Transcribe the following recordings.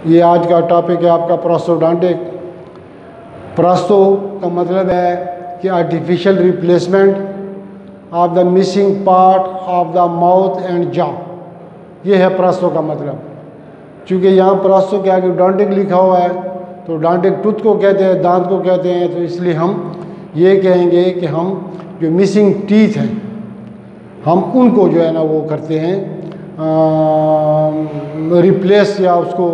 ये आज का टॉपिक है आपका प्रोस्टोडोंटिक। प्रोस्टो का मतलब है कि artificial replacement of the missing part of the mouth and jaw. ये है प्रोस्टो का मतलब। चूँकि यहाँ प्रोस्टो के आगे डोंटिक लिखा हुआ है तो डोंटिक टूथ को कहते हैं, दांत को कहते हैं, तो इसलिए हम ये कहेंगे कि हम जो मिसिंग टीथ हैं हम उनको जो है ना वो करते हैं रिप्लेस या उसको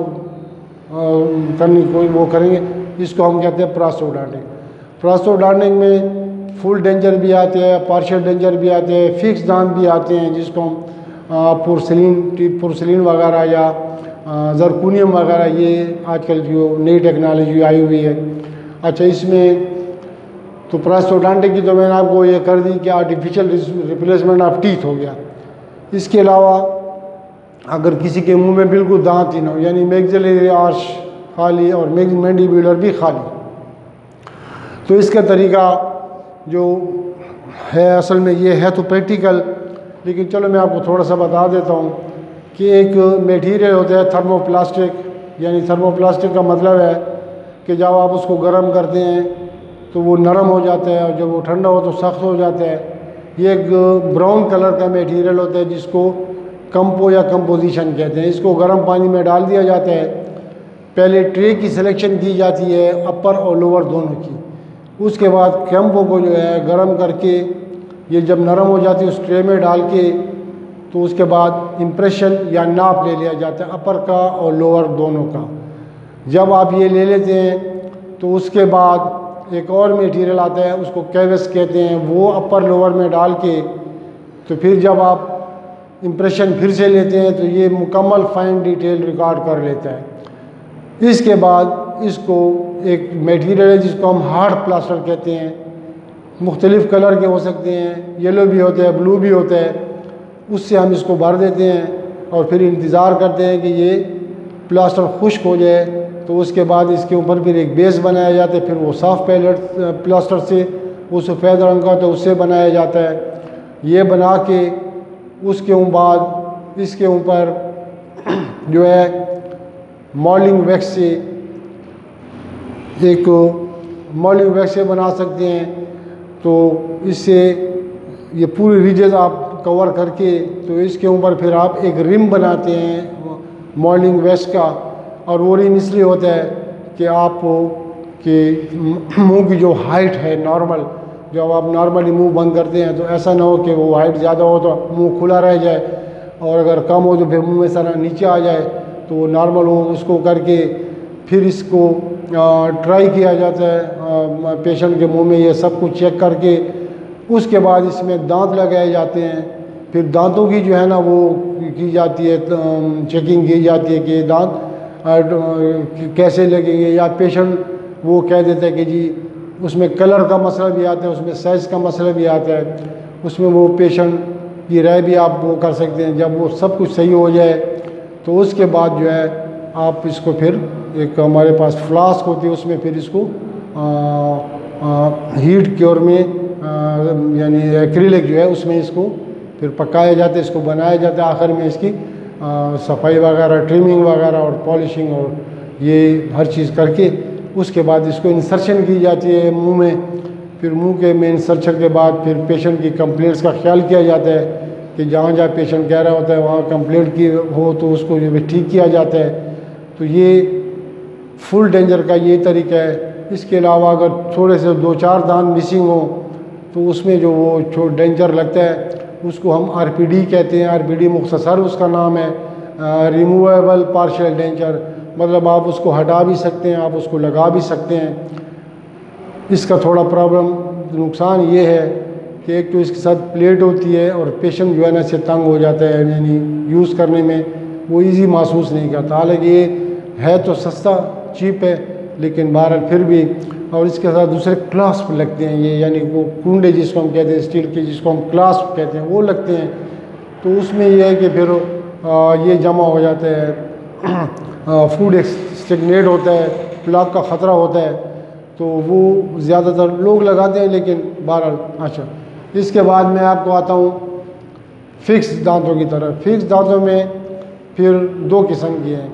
करने को वो करेंगे। इसको हम कहते हैं प्रोस्टोडोंटिक। प्रोस्टोडोंटिक में फुल डेंजर भी आते हैं, पार्शियल डेंजर भी आते हैं, फिक्स दांत भी आते हैं जिसको हम पोर्सिलीन वगैरह या जरकूनियम वगैरह, ये आजकल जो नई टेक्नोलॉजी आई हुई है। अच्छा, इसमें तो प्रोस्टोडोंटिक की तो मैंने आपको ये कर दी कि आर्टिफिशियल रिप्लेसमेंट ऑफ टीथ हो गया। इसके अलावा अगर किसी के मुंह में बिल्कुल दांत ही ना हो, यानी मैक्सिलरी आर्च खाली और मैंडिबुलर भी खाली, तो इसका तरीका जो है असल में ये है तो प्रैक्टिकल, लेकिन चलो मैं आपको थोड़ा सा बता देता हूँ कि एक मटेरियल होता है थर्मोप्लास्टिक। यानी थर्मोप्लास्टिक का मतलब है कि जब आप उसको गर्म करते हैं तो वो नरम हो जाता है और जब वो ठंडा हो तो सख्त हो जाता है। ये एक ब्राउन कलर का मटेरियल होता है जिसको कंपो या कंपोजिशन कहते हैं। इसको गर्म पानी में डाल दिया जाता है। पहले ट्रे की सिलेक्शन की जाती है, अपर और लोअर दोनों की। उसके बाद कंपो को जो है गर्म करके ये जब नरम हो जाती है उस ट्रे में डाल के, तो उसके बाद इम्प्रेशन या नाप ले लिया जाता है अपर का और लोअर दोनों का। जब आप ये ले लेते हैं तो उसके बाद एक और मटेरियल आता है, उसको कैवस कहते हैं, वो अपर लोअर में डाल के तो फिर जब आप इम्प्रेशन फिर से लेते हैं तो ये मुकम्मल फाइन डिटेल रिकॉर्ड कर लेता है। इसके बाद इसको एक मटेरियल है जिसको हम हार्ड प्लास्टर कहते हैं, मुख्तलिफ़ कलर के हो सकते हैं, येलो भी होता है, ब्लू भी होता है, उससे हम इसको भर देते हैं और फिर इंतज़ार करते हैं कि ये प्लास्टर खुश्क हो जाए। तो उसके बाद इसके ऊपर फिर एक बेस बनाया जाता है, फिर वो साफ प्लास्टर से वो सफ़ेद रंग का तो उससे बनाया जाता है। ये बना के उसके बाद इसके ऊपर जो है मॉल्डिंग वैक्स से बना सकते हैं। तो इससे ये पूरी रीजन आप कवर करके तो इसके ऊपर फिर आप एक रिम बनाते हैं मॉल्डिंग वैक्स का। और वो रिम इसलिए होता है कि आप कि मुंह की जो हाइट है नॉर्मल, जब आप नॉर्मली मुंह बंद करते हैं तो ऐसा ना हो कि वो हाइट ज़्यादा हो तो मुंह खुला रह जाए, और अगर कम हो तो फिर मुंह में सारा नीचे आ जाए। तो वो नॉर्मल हो उसको करके फिर इसको ट्राई किया जाता है पेशेंट के मुंह में, ये सब कुछ चेक करके उसके बाद इसमें दांत लगाए जाते हैं। फिर दांतों की जो है ना वो की जाती है, चेकिंग की जाती है कि दांत कैसे लगेंगे, या पेशेंट वो कह देता है कि जी उसमें कलर का मसला भी आता है, उसमें साइज़ का मसला भी आता है, उसमें वो पेशेंट की राय भी आप वो कर सकते हैं। जब वो सब कुछ सही हो जाए तो उसके बाद जो है आप इसको फिर एक हमारे पास फ्लास्क होती है, उसमें फिर इसको हीट क्योर में यानी एक्रिलिक जो है उसमें इसको फिर पकाया जाता है, इसको बनाया जाता है। आखिर में इसकी सफाई वगैरह, ट्रिमिंग वगैरह और पॉलिशिंग और ये हर चीज़ करके उसके बाद इसको इंसर्शन की जाती है मुंह में। फिर मुंह के में इंसर्शन के बाद फिर पेशेंट की कंप्लेंट्स का ख्याल किया जाता है कि जहाँ जहाँ पेशेंट कह रहा होता है वहाँ कंप्लेंट की हो तो उसको जो है ठीक किया जाता है। तो ये फुल डेंजर का ये तरीका है। इसके अलावा अगर थोड़े से 2-4 दांत मिसिंग हो तो उसमें जो वो डेंजर लगता है उसको हम आरपीडी कहते हैं। आरपीडी मुख्तसर उसका नाम है, रिमूवेबल पार्शियल डेंचर, मतलब आप उसको हटा भी सकते हैं, आप उसको लगा भी सकते हैं। इसका थोड़ा प्रॉब्लम नुकसान ये है कि एक तो इसके साथ प्लेट होती है और पेशेंट जो है ना से तंग हो जाता है, यानी यूज़ करने में वो इजी महसूस नहीं करता। हालांकि ये है तो सस्ता चीप है, लेकिन बहरहाल फिर भी। और इसके साथ दूसरे क्लास्प लगते हैं, ये यानी वो कुंडे जिसको हम कहते हैं स्टील के, जिसको हम क्लास्प कहते हैं, वो लगते हैं। तो उसमें ये है कि फिर ये जमा हो जाता है, फूड स्टेगनेट होता है, प्लाक का ख़तरा होता है, तो वो ज़्यादातर लोग लगाते हैं, लेकिन बहरहाल। अच्छा, इसके बाद मैं आपको आता हूँ फिक्स दांतों की तरफ। फिक्स दांतों में फिर 2 किस्म की हैं।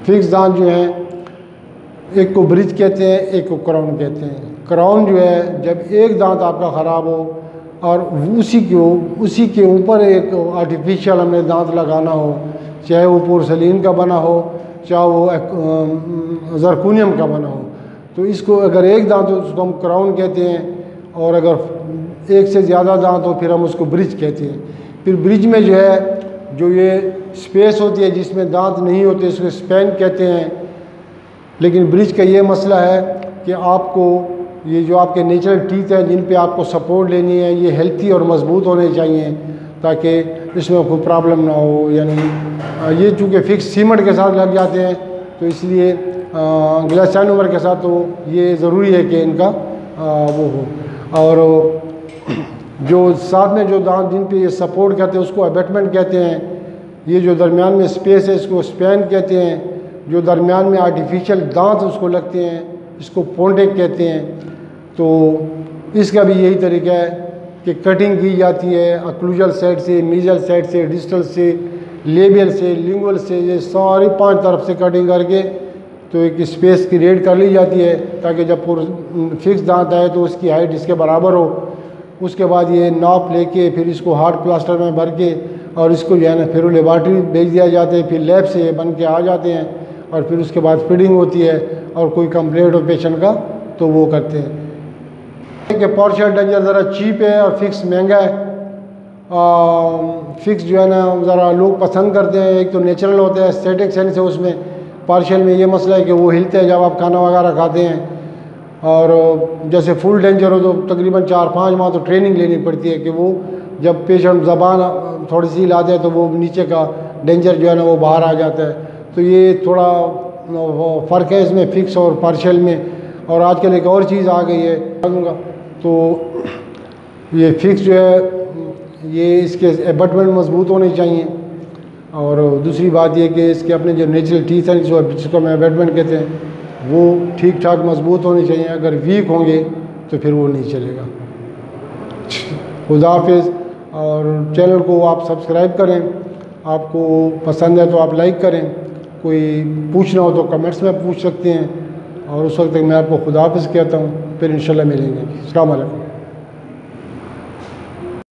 फिक्स दांत जो हैं, एक को ब्रिज कहते हैं, एक को क्राउन कहते हैं। क्राउन जो है, जब एक दांत आपका ख़राब हो और उसी के ऊपर एक आर्टिफिशियल हमने दांत लगाना हो, चाहे वो पोर्सलीन का बना हो, चाहे वो जरकूनियम का बना हो, तो इसको अगर एक दांत हो उसको हम क्राउन कहते हैं, और अगर एक से ज़्यादा दांत हो फिर हम उसको ब्रिज कहते हैं। फिर ब्रिज में जो है, जो ये स्पेस होती है जिसमें दांत नहीं होते, इसको स्पैन कहते हैं। लेकिन ब्रिज का ये मसला है कि आपको ये जो आपके नेचुरल टीथ हैं जिन पे आपको सपोर्ट लेनी है, ये हेल्थी और मज़बूत होने चाहिए ताकि इसमें कोई प्रॉब्लम ना हो। यानी ये चूँकि फिक्स सीमेंट के साथ लग जाते हैं, तो इसलिए ग्लास साइनोमर के साथ तो ये ज़रूरी है कि इनका वो हो। और जो साथ में जो दांत जिन पे ये सपोर्ट कहते हैं उसको अबैटमेंट कहते हैं। ये जो दरमियान में स्पेस है इसको स्पैन कहते हैं। जो दरमियान में आर्टिफिशियल दांत उसको लगते हैं इसको पोंडेक कहते हैं। तो इसका भी यही तरीका है कि कटिंग की जाती है अक्लूजल साइड से, मीजल साइड से, डिस्टल से, लेबियल से, लिंगुअल से, ये सारी 5 तरफ से कटिंग करके तो एक स्पेस क्रिएट कर ली जाती है ताकि जब फिक्स दांत आए तो उसकी हाइट इसके बराबर हो। उसके बाद ये नाप लेके फिर इसको हार्ड प्लास्टर में भर के और इसको जो है ना फिर लेबॉर्ट्री भेज दिया जाता है। फिर लैब से ये बन के आ जाते हैं और फिर उसके बाद फिटिंग होती है और कोई कंप्लेंट हो पेशेंट का तो वो करते हैं। कि पार्शियल डेंजर ज़रा चीप है और फिक्स महंगा है। फिक्स जो है ना ज़रा लोग पसंद करते हैं, एक तो नेचुरल होता है, एस्थेटिक सेंस है उसमें। पार्शियल में ये मसला है कि वो हिलते हैं जब आप खाना वगैरह खाते हैं, और जैसे फुल डेंजर हो तो तकरीबन 4-5 माह तो ट्रेनिंग लेनी पड़ती है कि वो जब पेशेंट ज़बान थोड़ी सी हिलाते हैं तो वो नीचे का डेंजर जो है ना वो बाहर आ जाता है। तो ये थोड़ा फ़र्क है इसमें फ़िक्स और पार्शियल में। और आजकल एक और चीज़ आ गई है तो ये फ़िक्स जो है ये इसके एबटमेंट मजबूत होने चाहिए, और दूसरी बात ये कि इसके अपने जो नेचुरल टीथ हैं जिसको हम एबटमेंट कहते हैं वो ठीक ठाक मजबूत होने चाहिए। अगर वीक होंगे तो फिर वो नहीं चलेगा। खुदा हाफिज़। और चैनल को आप सब्सक्राइब करें, आपको पसंद है तो आप लाइक करें, कोई पूछना हो तो कमेंट्स में पूछ सकते हैं। और उस वक्त तक मैं आपको खुदा हाफिज़ कहता हूँ, फिर इंशाल्लाह मिलेंगे। अस्सलाम वालेकुम।